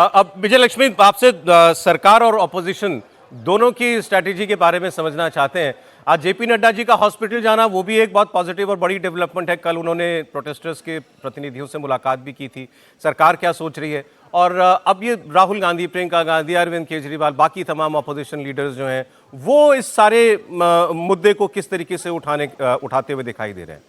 अब विजय लक्ष्मी आपसे सरकार और ऑपोजिशन दोनों की स्ट्रैटेजी के बारे में समझना चाहते हैं। आज जेपी नड्डा जी का हॉस्पिटल जाना वो भी एक बहुत पॉजिटिव और बड़ी डेवलपमेंट है। कल उन्होंने प्रोटेस्टर्स के प्रतिनिधियों से मुलाकात भी की थी। सरकार क्या सोच रही है? और अब ये राहुल गांधी, प्रियंका गांधी, अरविंद केजरीवाल, बाकी तमाम अपोजिशन लीडर्स जो हैं वो इस सारे मुद्दे को किस तरीके से उठाते हुए दिखाई दे रहे हैं?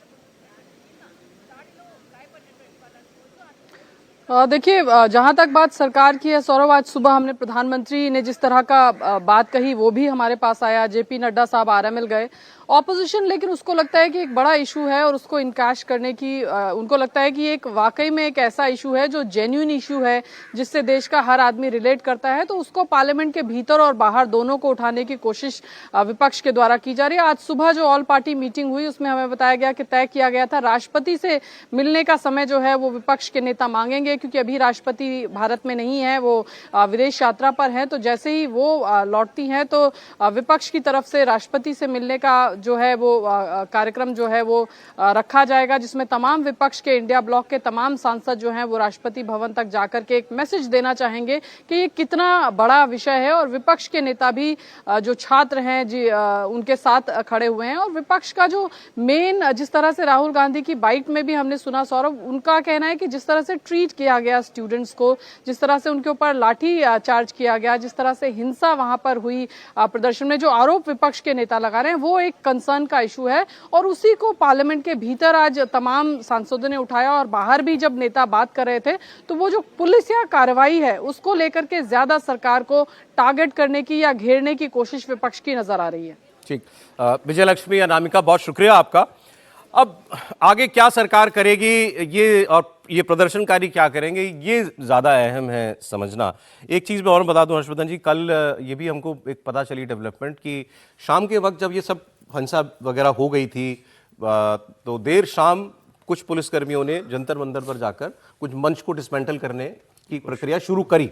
देखिए, जहां तक बात सरकार की है सौरभ, आज सुबह हमने प्रधानमंत्री ने जिस तरह का बात कही वो भी हमारे पास आया। जेपी नड्डा साहब आरएमएल गए। ऑपोजिशन लेकिन उसको लगता है कि एक बड़ा इशू है और उसको इनकैश करने की उनको लगता है कि एक वाकई में एक ऐसा इशू है जो जेन्युइन इशू है जिससे देश का हर आदमी रिलेट करता है, तो उसको पार्लियामेंट के भीतर और बाहर दोनों को उठाने की कोशिश विपक्ष के द्वारा की जा रही है। आज सुबह जो ऑल पार्टी मीटिंग हुई उसमें हमें बताया गया कि तय किया गया था राष्ट्रपति से मिलने का समय जो है वो विपक्ष के नेता मांगेंगे, क्योंकि अभी राष्ट्रपति भारत में नहीं है, वो विदेश यात्रा पर है। तो जैसे ही वो लौटती हैं तो विपक्ष की तरफ से राष्ट्रपति से मिलने का जो है वो कार्यक्रम जो है वो रखा जाएगा, जिसमें तमाम विपक्ष के इंडिया ब्लॉक के तमाम सांसद जो हैं वो राष्ट्रपति भवन तक जाकर के एक मैसेज देना चाहेंगे कि ये कितना बड़ा विषय है। और विपक्ष के नेता भी जो छात्र हैं जी उनके साथ खड़े हुए हैं। और विपक्ष का जो मेन, जिस तरह से राहुल गांधी की बाइट में भी हमने सुना सौरभ, उनका कहना है कि जिस तरह से ट्रीट किया गया स्टूडेंट्स को, जिस तरह से उनके ऊपर लाठी चार्ज किया गया, जिस तरह से हिंसा वहां पर हुई प्रदर्शन में, जो आरोप विपक्ष के नेता लगा रहे हैं वो एक कंसर्न का इशू है। और उसी को पार्लियामेंट के भीतर आज तमाम सांसदों ने उठाया और बाहर भी जब नेता बात कर रहे थे तो वो जो पुलिस या कार्रवाई है उसको लेकर के ज्यादा सरकार को टारगेट करने की या घेरने की कोशिश विपक्ष की नजर आ रही है। ठीक, विजय लक्ष्मी, अनामिका, बहुत शुक्रिया आपका। अब आगे क्या सरकार करेगी ये, और ये प्रदर्शनकारी क्या करेंगे, ये ज़्यादा अहम है समझना। एक चीज़ मैं और बता दूं हर्षवर्धन जी, कल ये भी हमको एक पता चली डेवलपमेंट कि शाम के वक्त जब ये सब हिंसा वगैरह हो गई थी तो देर शाम कुछ पुलिसकर्मियों ने जंतर मंतर पर जाकर कुछ मंच को डिसमेंटल करने की प्रक्रिया शुरू करी।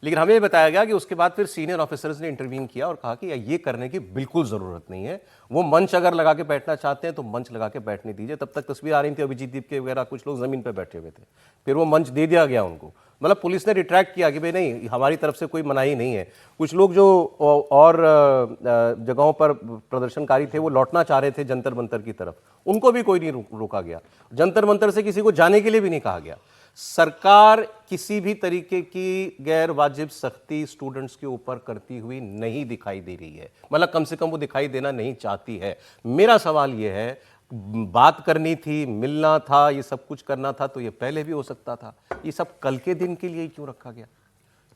लेकिन हमें बताया गया कि उसके बाद फिर सीनियर ऑफिसर्स ने इंटरवीन किया और कहा कि ये करने की बिल्कुल ज़रूरत नहीं है। वो मंच अगर लगा के बैठना चाहते हैं तो मंच लगा के बैठने दीजिए। तब तक तस्वीर आ रही थी अभिजीत दीप के वगैरह, कुछ लोग ज़मीन पर बैठे हुए थे। फिर वो मंच दे दिया गया उनको, मतलब पुलिस ने रिट्रैक्ट किया कि भाई नहीं, हमारी तरफ से कोई मनाही नहीं है। कुछ लोग जो और जगहों पर प्रदर्शनकारी थे वो लौटना चाह रहे थे जंतर मंतर की तरफ, उनको भी कोई नहीं रोका गया। जंतर मंतर से किसी को जाने के लिए भी नहीं कहा गया। सरकार किसी भी तरीके की गैर वाजिब सख्ती स्टूडेंट्स के ऊपर करती हुई नहीं दिखाई दे रही है, मतलब कम से कम वो दिखाई देना नहीं चाहती है। मेरा सवाल ये है, बात करनी थी, मिलना था, ये सब कुछ करना था तो ये पहले भी हो सकता था, ये सब कल के दिन के लिए क्यों रखा गया?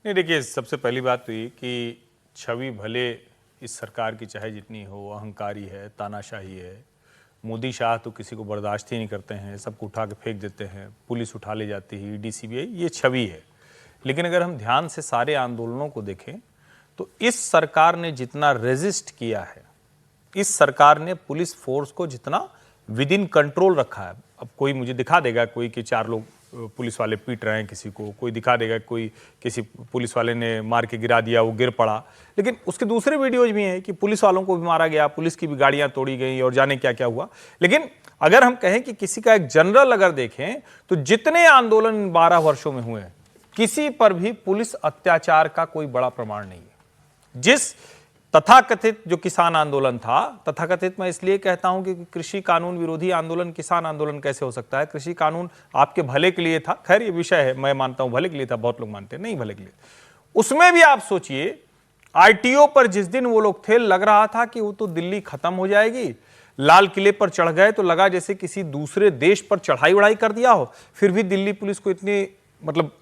नहीं, देखिए, सबसे पहली बात तो ये कि छवि भले इस सरकार की चाहे जितनी हो, अहंकारी है, तानाशाही है, मोदी शाह तो किसी को बर्दाश्त ही नहीं करते हैं, सबको उठा के फेंक देते हैं, पुलिस उठा ले जाती है, ईडी सीबीआई, ये छवि है। लेकिन अगर हम ध्यान से सारे आंदोलनों को देखें तो इस सरकार ने जितना रेजिस्ट किया है, इस सरकार ने पुलिस फोर्स को जितना विद इन कंट्रोल रखा है। अब कोई मुझे दिखा देगा कोई कि 4 लोग पुलिस वाले पीट रहे हैं किसी को, कोई दिखा देगा कोई किसी पुलिस वाले ने मार के गिरा दिया, वो गिर पड़ा, लेकिन उसके दूसरे वीडियोज भी हैं कि पुलिस वालों को भी मारा गया, पुलिस की भी गाड़ियां तोड़ी गई और जाने क्या क्या हुआ। लेकिन अगर हम कहें कि किसी का एक जनरल अगर देखें तो जितने आंदोलन 12 वर्षों में हुए, किसी पर भी पुलिस अत्याचार का कोई बड़ा प्रमाण नहीं है। जिस तथाकथित जो किसान आंदोलन था, तथाकथित मैं इसलिए कहता हूं कि कृषि कानून विरोधी आंदोलन किसान आंदोलन कैसे हो सकता है? कृषि कानून आपके भले के लिए था, खैर ये विषय है, मैं मानता हूं भले के लिए था, बहुत लोग मानते हैं नहीं भले के लिए। उसमें भी आप सोचिए, आईटीओ पर जिस दिन वो लोग थे, लग रहा था कि वो तो दिल्ली खत्म हो जाएगी। लाल किले पर चढ़ गए तो लगा जैसे किसी दूसरे देश पर चढ़ाई उड़ाई कर दिया हो। फिर भी दिल्ली पुलिस को इतनी मतलब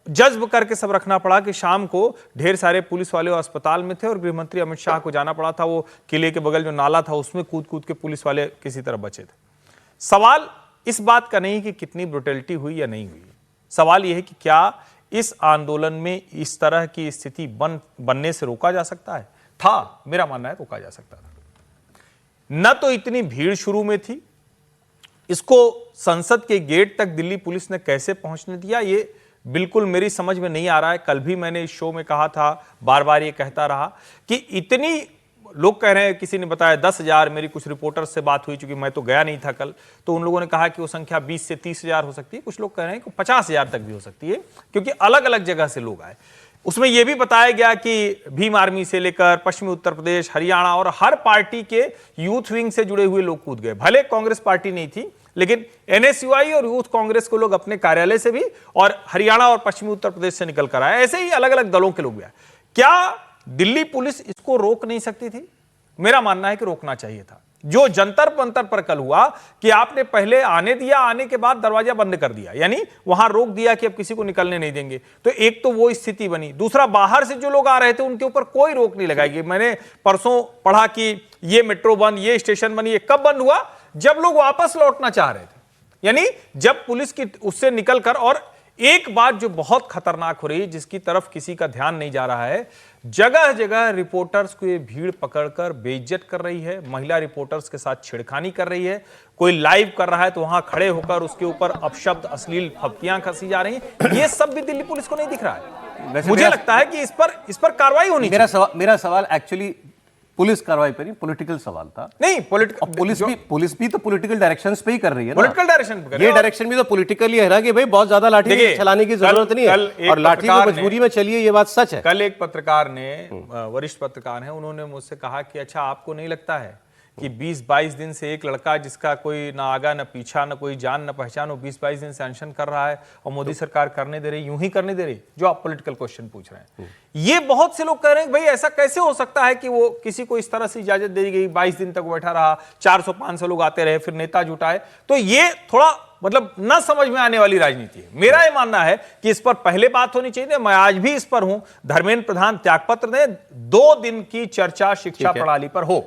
जज्ब करके सब रखना पड़ा कि शाम को ढेर सारे पुलिस वाले अस्पताल में थे और गृह मंत्री अमित शाह को जाना पड़ा था, वो किले के बगल जो नाला था उसमें कूद कूद के पुलिस वाले किसी तरह बचे थे। सवाल इस बात का नहीं कि कितनी ब्रुटलिटी हुई या नहीं हुई, सवाल यह है कि क्या इस आंदोलन में इस तरह की स्थिति बनने से रोका जा सकता है? था, मेरा मानना है रोका जा सकता था। न तो इतनी भीड़ शुरू में थी, इसको संसद के गेट तक दिल्ली पुलिस ने कैसे पहुंचने दिया, ये बिल्कुल मेरी समझ में नहीं आ रहा है। कल भी मैंने इस शो में कहा था, बार बार ये कहता रहा कि इतनी लोग कह रहे हैं, किसी ने बताया 10,000, मेरी कुछ रिपोर्टर्स से बात हुई, चूंकि मैं तो गया नहीं था कल, तो उन लोगों ने कहा कि वो संख्या 20 से 30,000 हो सकती है। कुछ लोग कह रहे हैं कि 50,000 तक भी हो सकती है, क्योंकि अलग अलग जगह से लोग आए। उसमें यह भी बताया गया कि भीम आर्मी से लेकर पश्चिमी उत्तर प्रदेश, हरियाणा और हर पार्टी के यूथ विंग से जुड़े हुए लोग कूद गए। भले कांग्रेस पार्टी नहीं थी, लेकिन एनएसयूआई और यूथ कांग्रेस को लोग अपने कार्यालय से भी, और हरियाणा और पश्चिमी उत्तर प्रदेश से निकल कर आए। ऐसे ही अलग अलग दलों के लोग भी आए। क्या दिल्ली पुलिस इसको रोक नहीं सकती थी? मेरा मानना है कि रोकना चाहिए था। जो जंतर मंतर पर कल हुआ कि आपने पहले आने दिया, आने के बाद दरवाजा बंद कर दिया, यानी वहां रोक दिया कि अब किसी को निकलने नहीं देंगे, तो एक तो वो स्थिति बनी। दूसरा, बाहर से जो लोग आ रहे थे उनके ऊपर कोई रोक नहीं लगाई गई। मैंने परसों पढ़ा कि ये मेट्रो बंद, ये स्टेशन बंद। ये कब बंद हुआ? जब लोग वापस लौटना चाह रहे थे, यानी जब पुलिस की उससे निकलकर। और एक बात जो बहुत खतरनाक हो रही है, जिसकी तरफ किसी का ध्यान नहीं जा रहा है, जगह जगह रिपोर्टर्स को ये भीड़ पकड़कर बेइज्जत कर रही है, महिला रिपोर्टर्स के साथ छेड़खानी कर रही है। कोई लाइव कर रहा है तो वहां खड़े होकर उसके ऊपर अपशब्द, अश्लील फप्तियां कसी जा रही हैं। ये सब भी दिल्ली पुलिस को नहीं दिख रहा है। मुझे लगता है कि इस पर कार्रवाई होनी चाहिए। मेरा सवाल एक्चुअली पुलिस कार्रवाई पर नहीं, पॉलिटिकल सवाल था। नहीं, पुलिस भी तो पॉलिटिकल डायरेक्शंस पे ही कर रही है ना। पॉलिटिकल डायरेक्शन पे ये डायरेक्शन भी तो पॉलिटिकली है ना, कि भाई बहुत ज्यादा लाठी चलाने की जरूरत नहीं है, और लाठी तो मजबूरी में चलिए, ये बात सच है। कल एक पत्रकार ने, वरिष्ठ पत्रकार है, उन्होंने मुझसे कहा कि अच्छा, आपको नहीं लगता है कि 20-22 दिन से एक लड़का जिसका कोई ना आगा ना पीछा, ना कोई जान ना पहचान, वो 20-22 दिन से अनशन कर रहा है और मोदी सरकार करने दे रही, यूं ही करने दे रही? जो आप पॉलिटिकल क्वेश्चन पूछ रहे हैं, ये बहुत से लोग कह रहे हैं भाई ऐसा कैसे हो सकता है कि वो किसी को इस तरह से इजाजत दे दी गई, 22 दिन तक बैठा रहा, 400-500 लोग आते रहे, फिर नेता जुटाए। तो ये थोड़ा मतलब न समझ में आने वाली राजनीति है। मेरा यह मानना है कि इस पर पहले बात होनी चाहिए। मैं आज भी इस पर हूं, धर्मेंद्र प्रधान त्यागपत्र दें, 2 दिन की चर्चा शिक्षा प्रणाली पर हो।